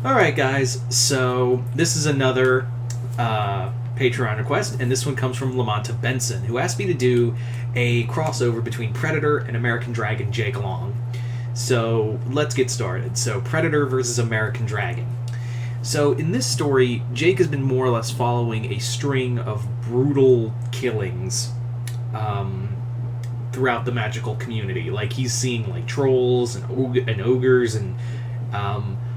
Alright, guys, so this is another Patreon request, and this one comes from Lamonta Benson, who asked me to do a crossover between Predator and American Dragon Jake Long. So let's get started. So, Predator versus American Dragon. So, in this story, Jake has been more or less following a string of brutal killings throughout the magical community. Like, he's seeing, like, trolls and ogres and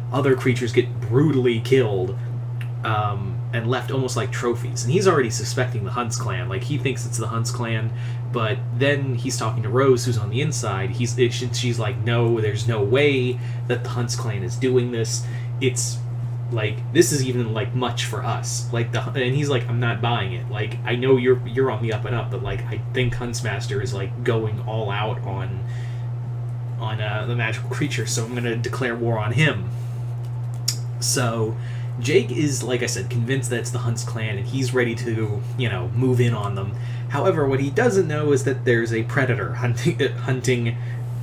other creatures get brutally killed and left almost like trophies. And he's already suspecting the Hunts clan. Like, he thinks it's the Hunts clan, but then he's talking to Rose, who's on the inside. She's like, no, there's no way that the Hunts clan is doing this. It's like, this is even like much for us. Like, and he's like, I'm not buying it. Like, I know you're on the up and up, but like, I think Huntsmaster is like going all out on the magical creature, so I'm gonna declare war on him. So Jake is, like I said, convinced that it's the Hunts clan, and he's ready to, move in on them. However, what he doesn't know is that there's a predator hunting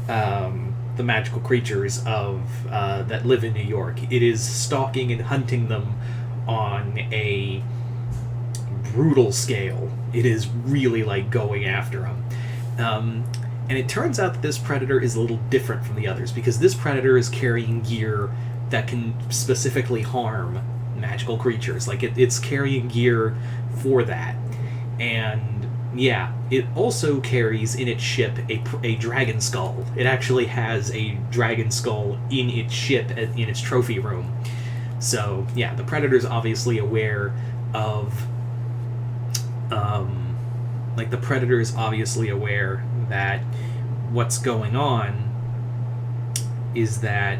the magical creatures that live in New York. It is stalking and hunting them on a brutal scale. It is really, like, going after them. And it turns out that this predator is a little different from the others, because this predator is carrying gear that can specifically harm magical creatures. Like, it's carrying gear for that. And yeah, it also carries in its ship a dragon skull. It actually has a dragon skull in its ship, in its trophy room. So yeah, the predator's obviously aware of the predator is obviously aware that what's going on is that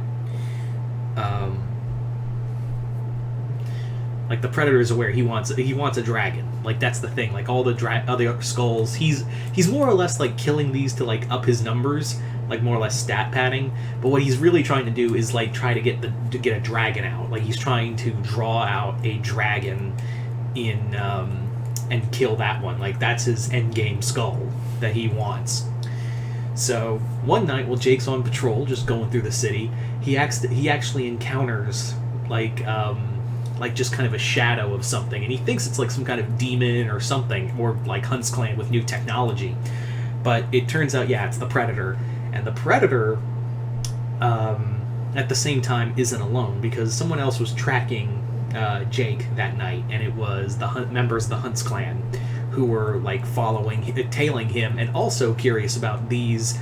the predator is aware he wants a dragon. Like, that's the thing. Like, all the other skulls, he's more or less like killing these to like up his numbers, like more or less stat padding. But what he's really trying to do is like try to get a dragon out. Like, he's trying to draw out a dragon in and kill that one. Like, that's his end game skull that he wants. So one night, while Jake's on patrol, just going through the city, he actually encounters like just kind of a shadow of something, and he thinks it's like some kind of demon or something, or like Hunts clan with new technology. But it turns out, yeah, it's the Predator, and the Predator at the same time isn't alone, because someone else was tracking Jake that night, and it was the members of the Hunts clan who were like tailing him, and also curious about these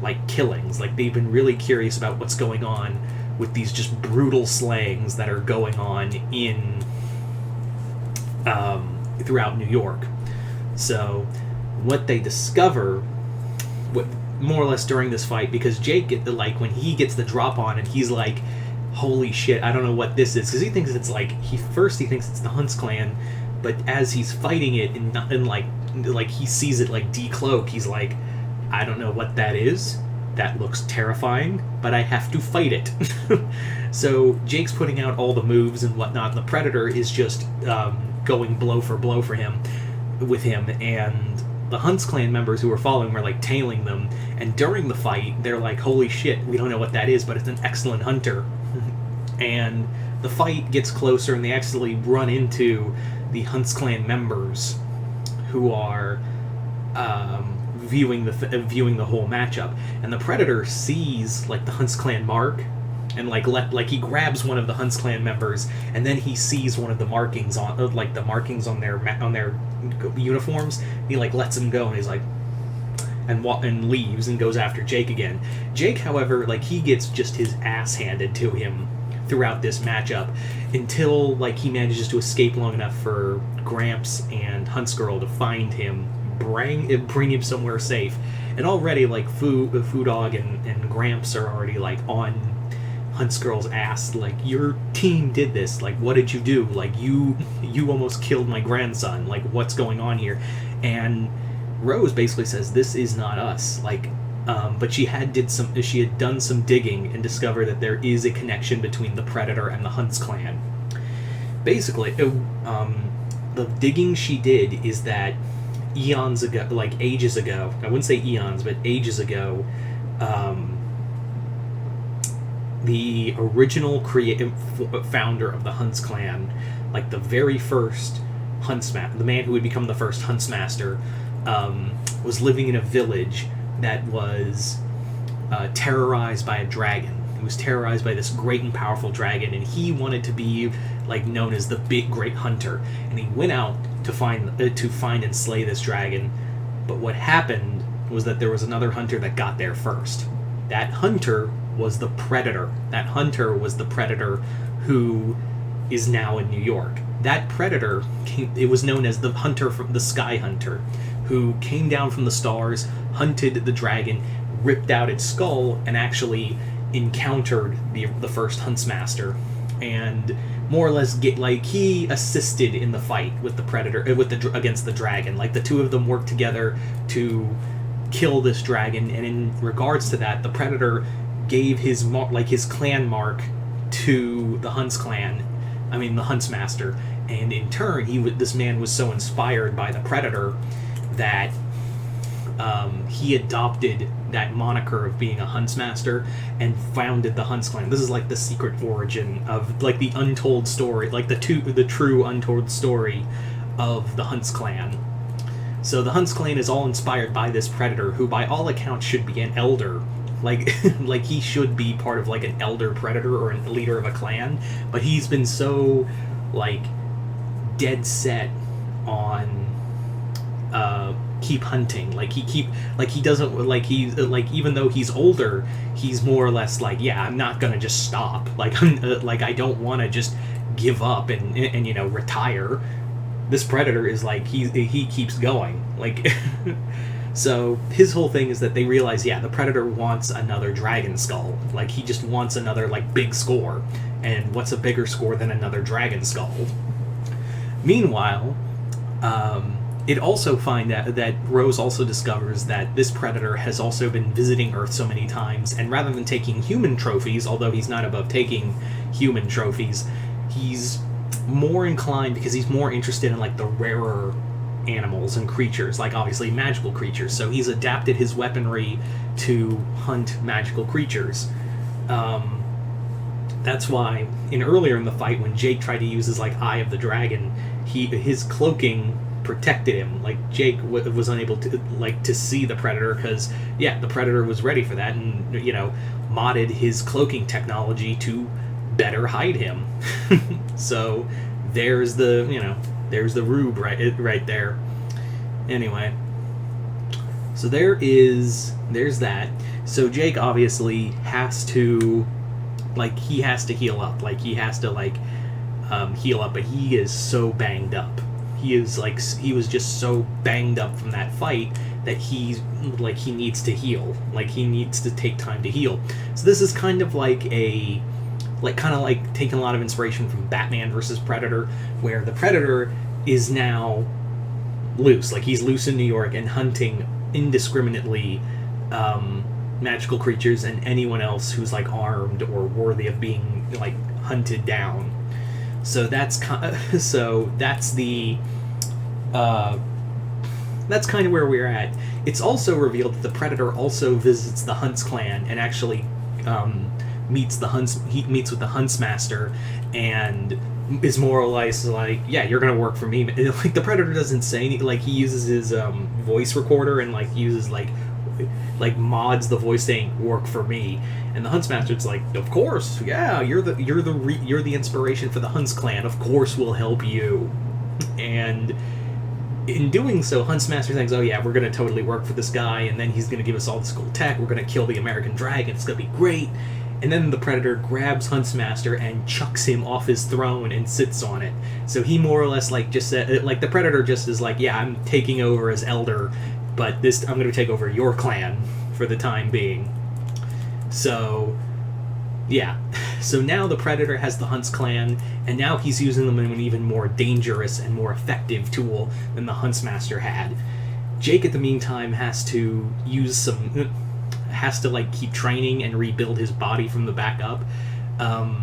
like killings. Like, they've been really curious about what's going on with these just brutal slayings that are going on in throughout New York. So what they discover, more or less during this fight, because Jake, when he gets the drop on it, he's like, holy shit, I don't know what this is, because he thinks it's like, he thinks it's the Hunts clan, but as he's fighting it and like he sees it like decloak, he's like, I don't know what that is. That looks terrifying, but I have to fight it. So Jake's putting out all the moves and whatnot. The Predator is just going blow for blow with him, and the Hunts clan members who are following were like tailing them. And during the fight, they're like, holy shit, we don't know what that is, but it's an excellent hunter. And the fight gets closer, and they actually run into the Hunts clan members who are viewing the whole matchup. And the Predator sees like the Hunts clan mark, and he grabs one of the Hunts clan members, and then he sees one of the markings on their uniforms. He like lets him go, and he's like, and leaves and goes after Jake again. Jake, however, like, he gets just his ass handed to him throughout this matchup, until like he manages to escape long enough for Gramps and Hunts Girl to find him, bring him somewhere safe. And already like Foo Dog and Gramps are already like on Hunts Girl's ass, like, your team did this, like, what did you do? Like, you almost killed my grandson, like, what's going on here? And Rose basically says, this is not us, like, but she had done some digging and discovered that there is a connection between the Predator and the Hunts clan. Basically, the digging she did is that eons ago, like ages ago, I wouldn't say eons, but ages ago, the original creative founder of the Hunts clan, like the very first Huntsmaster, the man who would become the first Huntsmaster, was living in a village that was terrorized by a dragon. It was terrorized by this great and powerful dragon, and he wanted to be like known as the big great hunter. And he went out to find and slay this dragon. But what happened was that there was another hunter that got there first. That hunter was the Predator. That hunter was the Predator who is now in New York. That Predator it was known as the hunter from the Sky Hunter, who came down from the stars, hunted the dragon, ripped out its skull, and actually encountered the first Huntsmaster, and more or less he assisted in the fight with the Predator against the dragon. Like the two of them worked together to kill this dragon, and in regards to that, the Predator gave his clan mark to the the Huntsmaster, and in turn, this man was so inspired by the Predator that he adopted that moniker of being a Huntsmaster and founded the Hunts clan. This is like the secret origin of like the untold story, like the true untold story of the Hunts clan. So the Hunts clan is all inspired by this Predator, who by all accounts should be an elder. Like like he should be part of like an elder Predator or a leader of a clan, but he's been so like dead set on keep hunting. He doesn't even though he's older, he's more or less like, yeah, I'm not gonna just stop. I don't want to just give up and retire. This Predator is like he keeps going. So his whole thing is that they realize, yeah, the Predator wants another dragon skull. Like he just wants another big score, and what's a bigger score than another dragon skull? Meanwhile, it also that Rose also discovers that this Predator has also been visiting Earth so many times, and rather than taking human trophies, although he's not above taking human trophies, he's more inclined, because he's more interested in the rarer animals and creatures, obviously magical creatures. So he's adapted his weaponry to hunt magical creatures. That's why earlier in the fight, when Jake tried to use his Eye of the Dragon, his cloaking protected him. Jake was unable to see the Predator, because the Predator was ready for that, and modded his cloaking technology to better hide him. So there's the rube right there. Anyway, so there's that. So Jake obviously has to heal up. He has to heal up, but he is so banged up. He was just so banged up from that fight that he needs to heal. He needs to take time to heal. So this is kind of taking a lot of inspiration from Batman versus Predator, where the Predator is now loose. He's loose in New York and hunting indiscriminately magical creatures and anyone else who's armed or worthy of being hunted down. So that's kind of where we're at. It's also revealed that the Predator also visits the Hunts clan and actually meets with the Huntsmaster, and is more or less yeah, you're gonna work for me. The Predator doesn't say anything. He uses his voice recorder and uses mods the voice saying "work for me," and the Huntsmaster's of course, yeah, you're the inspiration for the Hunts clan. Of course, we'll help you. And in doing so, Huntsmaster thinks, oh yeah, we're gonna totally work for this guy, and then he's gonna give us all this cool tech. We're gonna kill the American dragon. It's gonna be great. And then the Predator grabs Huntsmaster and chucks him off his throne and sits on it. So he more or less just said, the Predator just is yeah, I'm taking over as elder, but I'm going to take over your clan for the time being. So, yeah. So now the Predator has the Hunts clan, and now he's using them in an even more dangerous and more effective tool than the Huntsmaster had. Jake, at the meantime, has to keep training and rebuild his body from the back up. But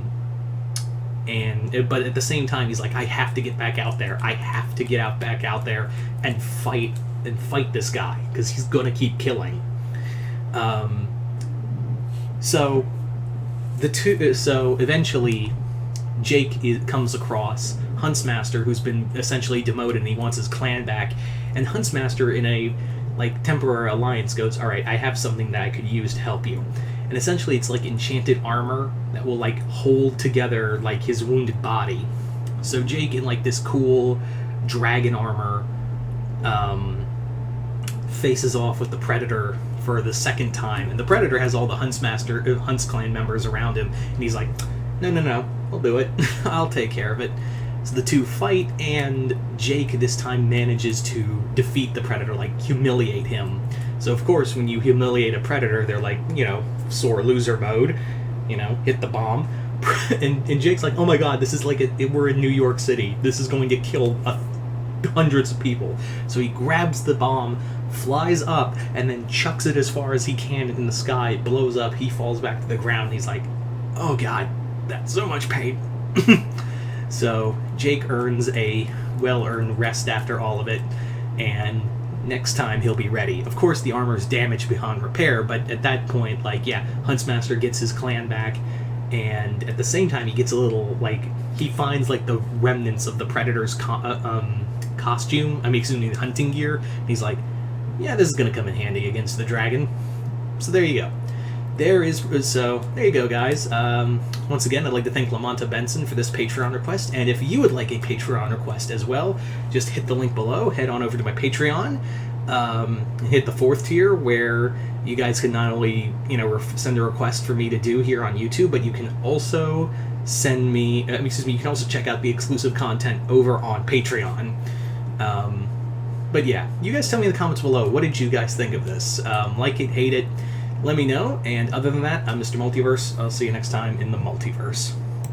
at the same time, he's I have to get back out there. I have to get back out there and fight this guy, because he's going to keep killing. So So eventually, comes across Huntsmaster, who's been essentially demoted, and he wants his clan back. And Huntsmaster, in a temporary alliance, goes, "All right, I have something that I could use to help you." And essentially, it's like enchanted armor that will hold together his wounded body. So Jake, in this cool dragon armor, faces off with the Predator for the second time, and the Predator has all the Hunts clan members around him, and he's like, no, I'll do it. I'll take care of it. So the two fight, and Jake this time manages to defeat the Predator, humiliate him. So of course, when you humiliate a Predator, they're sore loser mode, hit the bomb. and Jake's like, oh my god, this is we're in New York City. This is going to kill hundreds of people. So he grabs the bomb, flies up, and then chucks it as far as he can in the sky. It blows up. He falls back to the ground. He's like, oh god, that's so much pain. So Jake earns a well-earned rest after all of it, and next time he'll be ready. Of course, the armor's damaged beyond repair, but at that point, Huntsmaster gets his clan back, and at the same time, he gets a little, he finds, the remnants of the Predator's costume, the hunting gear, and he's like, yeah, this is gonna come in handy against the dragon. So there you go. There you go, guys. Once again, I'd like to thank Lamonta Benson for this Patreon request, and if you would like a Patreon request as well, just hit the link below, head on over to my Patreon, hit the 4th tier, where you guys can not only, send a request for me to do here on YouTube, but you can also send me, you can also check out the exclusive content over on Patreon. But yeah, you guys tell me in the comments below, what did you guys think of this? Like it, hate it, let me know, and other than that, I'm Mr. Multiverse. I'll see you next time in the multiverse.